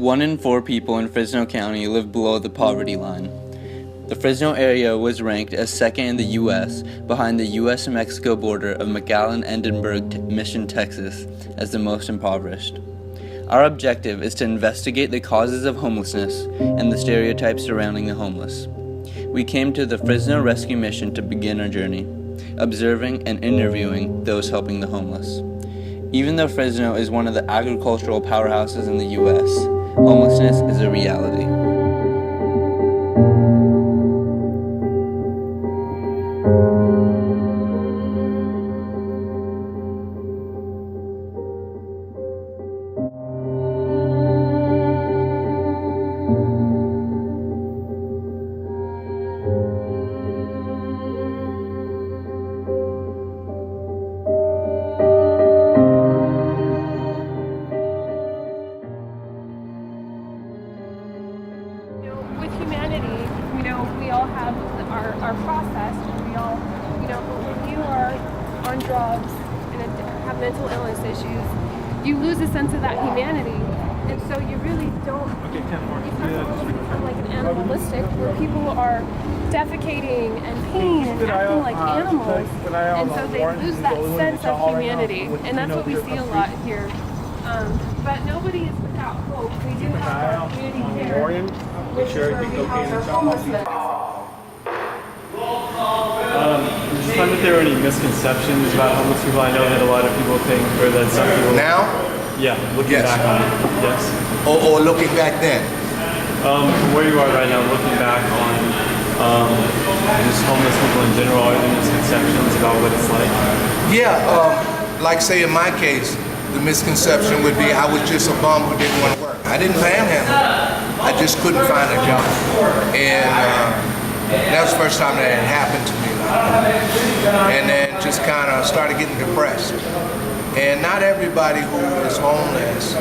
1 in 4 people in Fresno County live below the poverty line. The Fresno area was ranked as second in the U.S., behind the U.S. and Mexico border of McAllen-Edinburgh Mission, Texas, as the most impoverished. Our objective is to investigate the causes of homelessness and the stereotypes surrounding the homeless. We came to the Fresno Rescue Mission to begin our journey, observing and interviewing those helping the homeless. Even though Fresno is one of the agricultural powerhouses in the U.S., homelessness is a reality. With humanity, we all have our process. We all, but when you are on drugs and have mental illness issues, you lose a sense of that humanity. And so you really don't, you become like an animalistic, where people are defecating and peeing and acting like animals. And so they lose that sense of humanity. And that's what we see a lot here. But nobody is without hope. We do have our community care, which is where we house our homelessness. Just find that there were any misconceptions about homeless people. I know that a lot of people think, or that some people... Now? Yeah, looking back on it, yes. Or looking back then? From where you are right now, looking back on just homeless people in general, are there misconceptions about what it's like? Yeah, like say in my case, the misconception would be I was just a bum who didn't want to work. I didn't panhandle. I just couldn't find a job. And that was the first time that it happened to me. And then just kind of started getting depressed. And not everybody who is homeless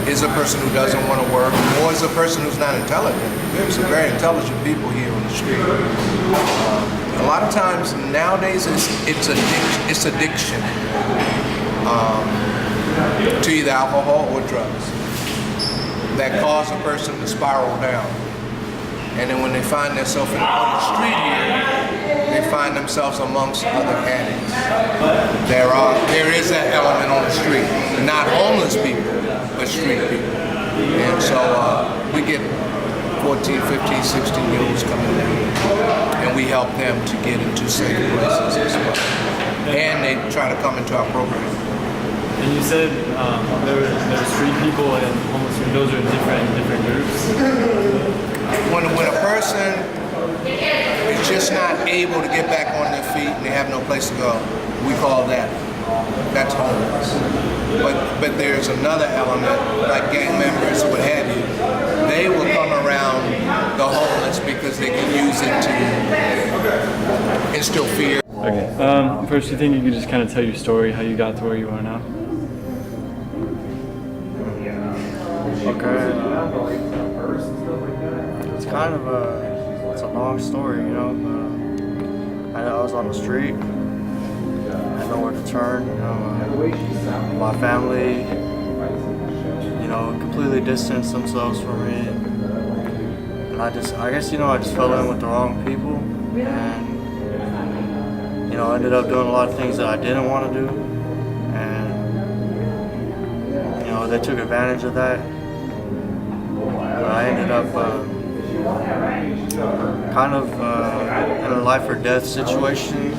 is a person who doesn't want to work, or is a person who's not intelligent. There's some very intelligent people here on the street. A lot of times nowadays it's addiction to either alcohol or drugs that cause a person to spiral down. And then when they find themselves on the street here, they find themselves amongst other addicts. There is that element on the street. Not homeless people, but street people. And so we get 14, 15, 16-year-olds coming down, and we help them to get into safe places as well. And they try to come into our program. And you said there's street people and homeless people. Those are different groups. When a person is just not able to get back on their feet and they have no place to go, we call that's homeless. But there's another element, like gang members, what have you. They will come around the homeless because they can use it to instill fear. Okay. First, you think you could just kind of tell your story, how you got to where you are now? Okay. It's kind of it's a long story, I was on the street, had nowhere to turn, my family, completely distanced themselves from me, and I guess I just fell in with the wrong people, and, I ended up doing a lot of things that I didn't want to do, and, they took advantage of that. I ended up kind of in a life or death situation,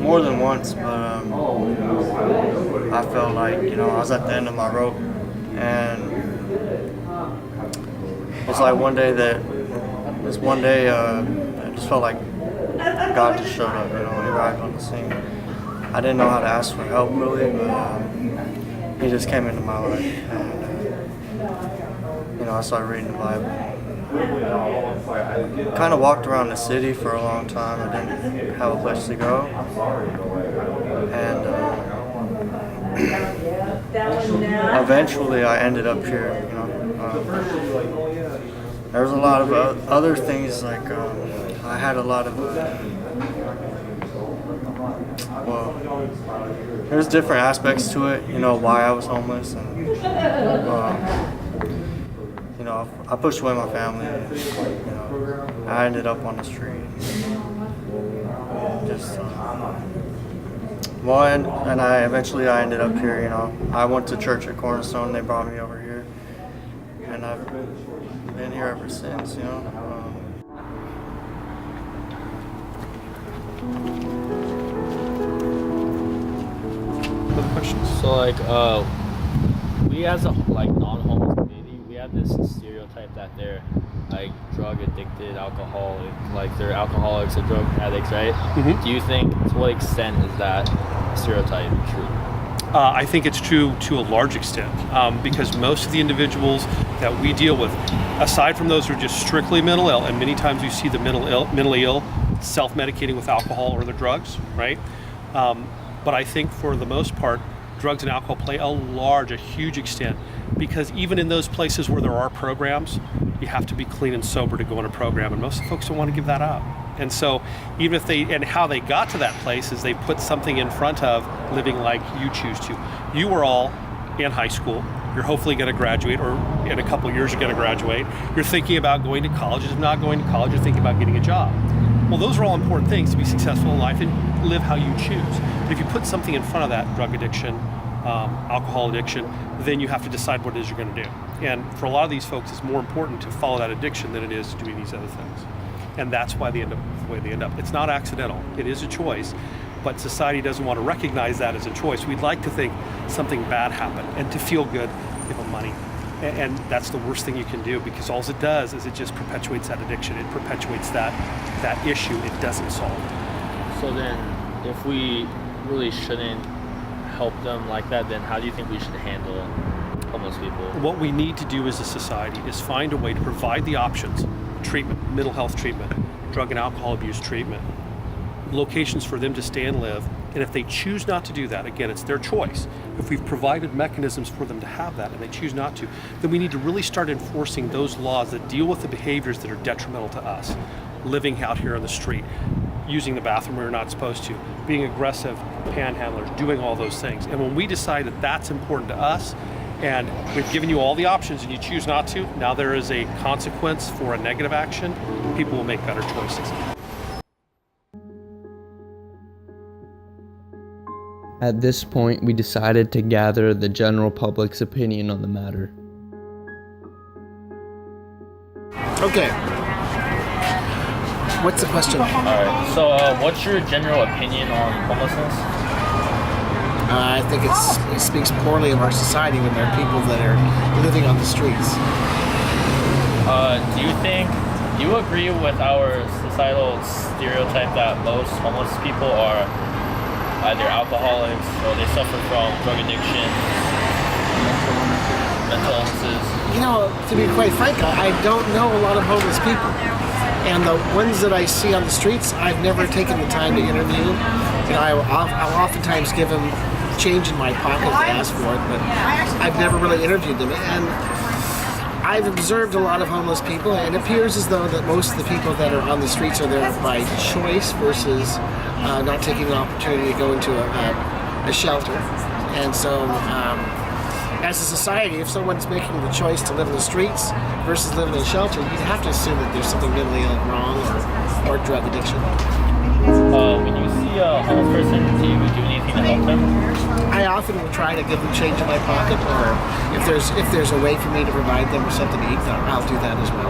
more than once, but I felt like, I was at the end of my rope, and it's like one day I just felt like God just showed up, he arrived on the scene. I didn't know how to ask for help really, but he just came into my life, and I started reading the Bible. Kind of walked around the city for a long time. I didn't have a place to go. And eventually I ended up here. There was a lot of other things, like I had a lot of there's different aspects to it, why I was homeless, and I pushed away my family. And, I ended up on the street. Just and I ended up here. I went to church at Cornerstone. They brought me over here, and I've been here ever since. Other questions? So we as a non-homeless community, we have this stereotype that they're drug addicted, alcoholic, they're alcoholics or drug addicts, right? Mm-hmm. Do you think, to what extent is that stereotype true? I think it's true to a large extent because most of the individuals that we deal with, aside from those who are just strictly mental ill, and many times you see the mentally ill self-medicating with alcohol or their drugs, right? But I think for the most part, drugs and alcohol play a huge extent, because even in those places where there are programs, you have to be clean and sober to go on a program, and most folks don't want to give that up. And so even if how they got to that place is they put something in front of living like you choose to. You are all in high school. You're hopefully going to graduate, or in a couple of years you're going to graduate. You're thinking about going to college. If not going to college, you're thinking about getting a job. Well, those are all important things to be successful in life and live how you choose. But if you put something in front of that, drug addiction, alcohol addiction, then you have to decide what it is you're going to do. And for a lot of these folks, it's more important to follow that addiction than it is doing these other things. And that's why they end up the way they end up. It's not accidental. It is a choice, but society doesn't want to recognize that as a choice. We'd like to think something bad happened and to feel good, give them money. And that's the worst thing you can do, because all it does is it just perpetuates that addiction. It perpetuates that issue. It doesn't solve it. So then, if we really shouldn't help them like that, then how do you think we should handle homeless people? What we need to do as a society is find a way to provide the options: treatment, mental health treatment, drug and alcohol abuse treatment, locations for them to stay and live. And if they choose not to do that, again, it's their choice. If we've provided mechanisms for them to have that and they choose not to, then we need to really start enforcing those laws that deal with the behaviors that are detrimental to us. Living out here on the street, using the bathroom we're not supposed to, being aggressive panhandlers, doing all those things. And when we decide that that's important to us, and we've given you all the options and you choose not to, now there is a consequence for a negative action, people will make better choices. At this point, we decided to gather the general public's opinion on the matter. Okay. What's the question? Alright, so what's your general opinion on homelessness? I think it speaks poorly of our society when there are people that are living on the streets. Do you agree with our societal stereotype that most homeless people are either alcoholics or they suffer from drug addiction, mental illnesses? To be quite frank, I don't know a lot of homeless people. And the ones that I see on the streets, I've never taken the time to interview. I'll oftentimes give them change in my pocket to ask for it, but I've never really interviewed them. And I've observed a lot of homeless people, and it appears as though that most of the people that are on the streets are there by choice versus not taking the opportunity to go into a shelter. And so, as a society, if someone's making the choice to live in the streets versus living in a shelter, you'd have to assume that there's something mentally wrong or drug addiction. When you see a homeless person, do you do anything to help them? I often will try to give them change in my pocket, or if there's a way for me to provide them with something to eat, I'll do that as well.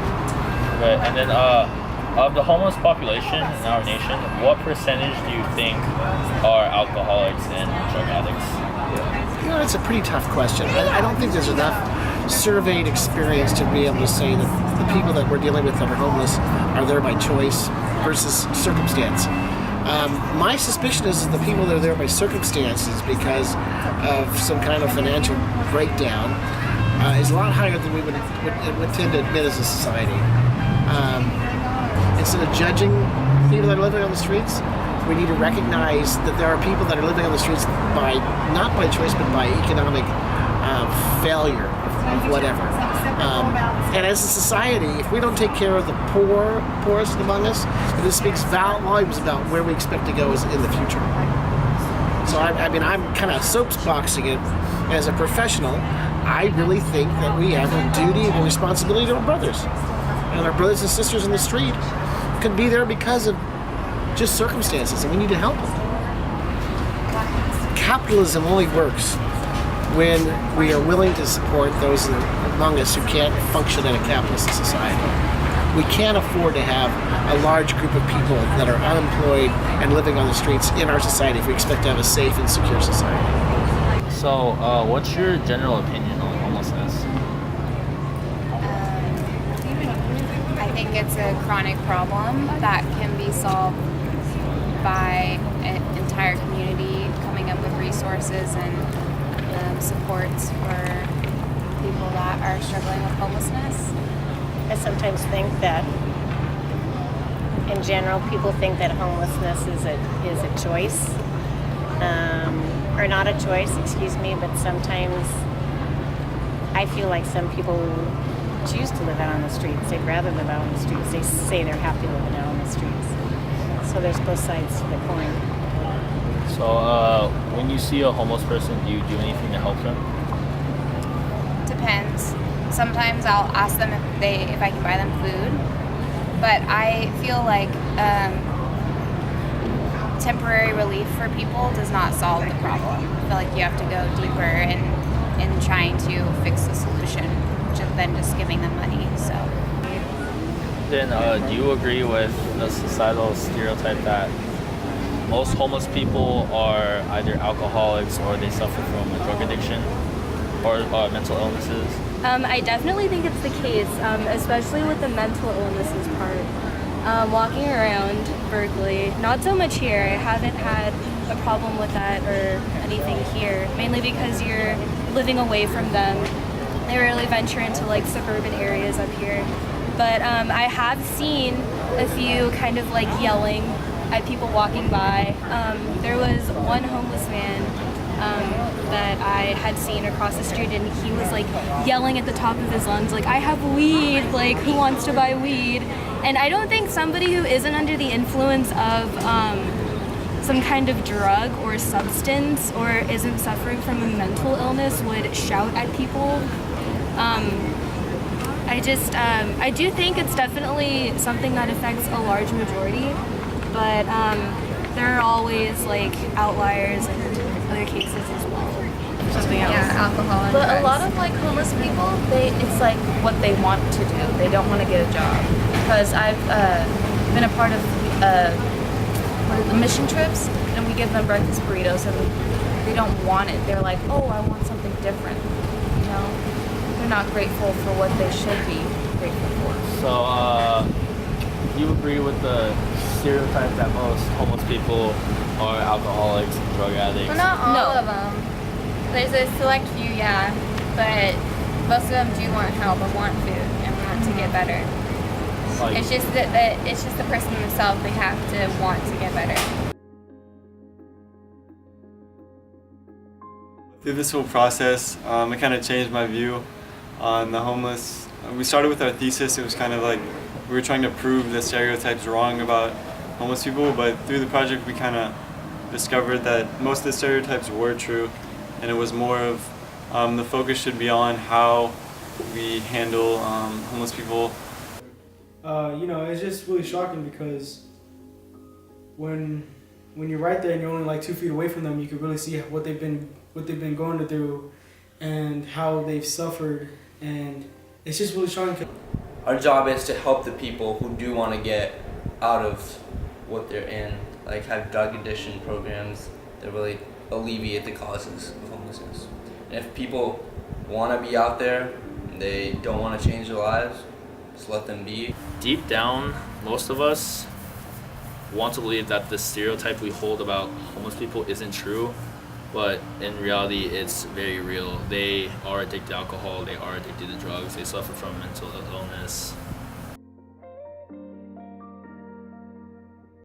Okay, and then of the homeless population in our nation, what percentage do you think are alcoholics and drug addicts? It's a pretty tough question. I don't think there's enough surveyed experience to be able to say that the people that we're dealing with that are homeless are there by choice versus circumstance. My suspicion is that the people that are there by circumstances because of some kind of financial breakdown is a lot higher than we would tend to admit as a society. Instead of judging people that are living on the streets, we need to recognize that there are people that are living on the streets not by choice, but by economic failure of whatever. And as a society, if we don't take care of the poorest among us, then it speaks volumes about where we expect to go in the future. So I'm kind of soapboxing it as a professional, I really think that we have a duty and a responsibility to our brothers. And our brothers and sisters in the street could be there because of just circumstances, and we need to help them. Capitalism only works when we are willing to support those among us who can't function in a capitalist society. We can't afford to have a large group of people that are unemployed and living on the streets in our society if we expect to have a safe and secure society. So, what's your general opinion on homelessness? I think it's a chronic problem that can be solved by an entire community coming up with resources and supports for people that are struggling with homelessness. I sometimes think that, in general, people think that homelessness is a choice, or not a choice, excuse me. But sometimes I feel like some people choose to live out on the streets. They'd rather live out on the streets. They say they're happy living out on the streets. So there's both sides to the coin. So, when you see a homeless person, do you do anything to help them? Depends. Sometimes I'll ask them if I can buy them food, but I feel like temporary relief for people does not solve the problem. I feel like you have to go deeper in trying to fix the solution than just giving them money. So. Then, do you agree with the societal stereotype that most homeless people are either alcoholics or they suffer from a drug addiction or mental illnesses? I definitely think it's the case, especially with the mental illnesses part. Walking around Berkeley, not so much here. I haven't had a problem with that or anything here, mainly because you're living away from them. They rarely venture into like suburban areas up here. But I have seen a few kind of like yelling at people walking by. There was one homeless man that I had seen across the street, and he was like yelling at the top of his lungs, like, I have weed, like, who wants to buy weed? And I don't think somebody who isn't under the influence of some kind of drug or substance or isn't suffering from a mental illness would shout at people. I do think it's definitely something that affects a large majority, but there are always like outliers and other cases as well. Something else. Yeah, alcohol and But drugs. a lot of like homeless people, it's like what they want to do. They don't want to get a job. Because I've been a part of mission trips, and we give them breakfast burritos, and they don't want it. They're like, oh, I want something different. You know, they're not grateful for what they should be grateful for. So, you agree with the stereotype that most homeless people are alcoholics and drug addicts? Well, not all of them. There's a select few, yeah, but most of them do want help and want food and want to get better. Like, It's just it's just the person themselves. They have to want to get better. Through this whole process, it kind of changed my view on the homeless. We started with our thesis. It was kind of like we were trying to prove the stereotypes wrong about homeless people, but through the project we kind of discovered that most of the stereotypes were true, and it was more of the focus should be on how we handle homeless people. It's just really shocking because when you're right there and you're only like 2 feet away from them, you can really see what they've been going through and how they've suffered, and it's just really shocking. Our job is to help the people who do want to get out of what they're in, like have drug addiction programs that really alleviate the causes of homelessness. And if people want to be out there, they don't want to change their lives, just let them be. deep down, most of us want to believe that the stereotype we hold about homeless people isn't true, but in reality, it's very real. They are addicted to alcohol, they are addicted to drugs, they suffer from mental illness.